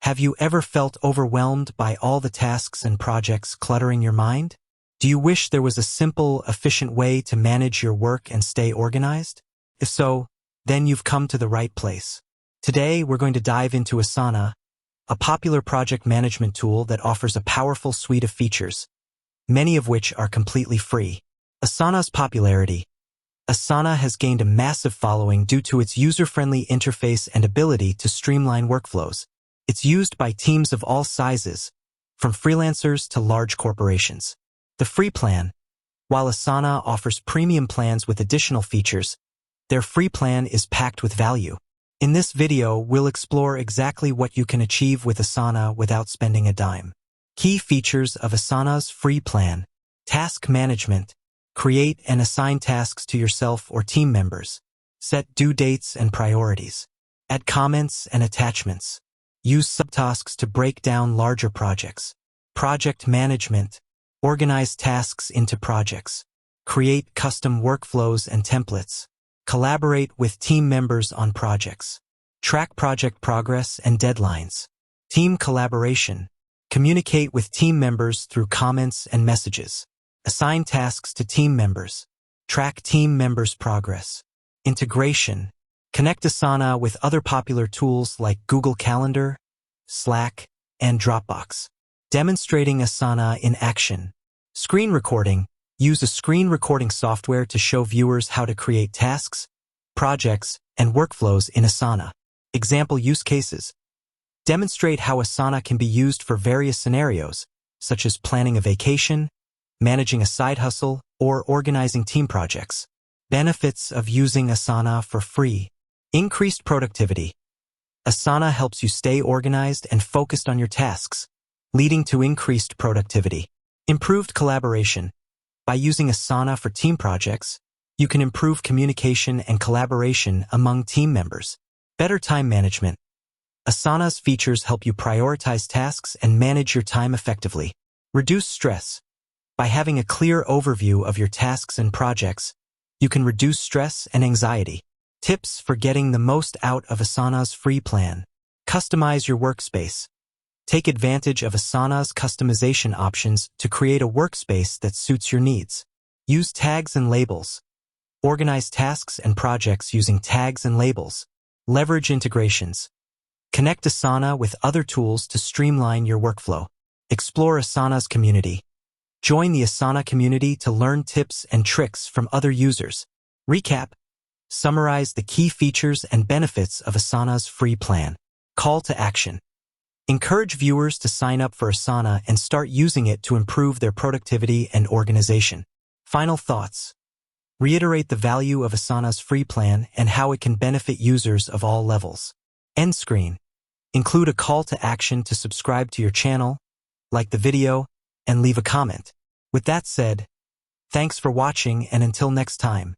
Have you ever felt overwhelmed by all the tasks and projects cluttering your mind? Do you wish there was a simple, efficient way to manage your work and stay organized? If so, then you've come to the right place. Today, we're going to dive into Asana, a popular project management tool that offers a powerful suite of features, many of which are completely free. Asana's popularity. Asana has gained a massive following due to its user-friendly interface and ability to streamline workflows. It's used by teams of all sizes, from freelancers to large corporations. The free plan. While Asana offers premium plans with additional features, their free plan is packed with value. In this video, we'll explore exactly what you can achieve with Asana without spending a dime. Key features of Asana's free plan. Task management. Create and assign tasks to yourself or team members. Set due dates and priorities. Add comments and attachments. Use subtasks to break down larger projects. Project management. Organize tasks into projects. Create custom workflows and templates. Collaborate with team members on projects. Track project progress and deadlines. Team collaboration. Communicate with team members through comments and messages. Assign tasks to team members. Track team members' progress. Integration. Connect Asana with other popular tools like Google Calendar, Slack, and Dropbox. Demonstrating Asana in action. Screen recording. Use a screen recording software to show viewers how to create tasks, projects, and workflows in Asana. Example use cases. Demonstrate how Asana can be used for various scenarios, such as planning a vacation, managing a side hustle, or organizing team projects. Benefits of using Asana for free. Increased productivity. Asana helps you stay organized and focused on your tasks, leading to increased productivity. Improved collaboration. By using Asana for team projects, you can improve communication and collaboration among team members. Better time management. Asana's features help you prioritize tasks and manage your time effectively. Reduce stress. By having a clear overview of your tasks and projects, you can reduce stress and anxiety. Tips for getting the most out of Asana's free plan. Customize your workspace. Take advantage of Asana's customization options to create a workspace that suits your needs. Use tags and labels. Organize tasks and projects using tags and labels. Leverage integrations. Connect Asana with other tools to streamline your workflow. Explore Asana's community. Join the Asana community to learn tips and tricks from other users. Recap. Summarize the key features and benefits of Asana's free plan. Call to action. Encourage viewers to sign up for Asana and start using it to improve their productivity and organization. Final thoughts. Reiterate the value of Asana's free plan and how it can benefit users of all levels. End screen. Include a call to action to subscribe to your channel, like the video, and leave a comment. With that said, thanks for watching, and until next time.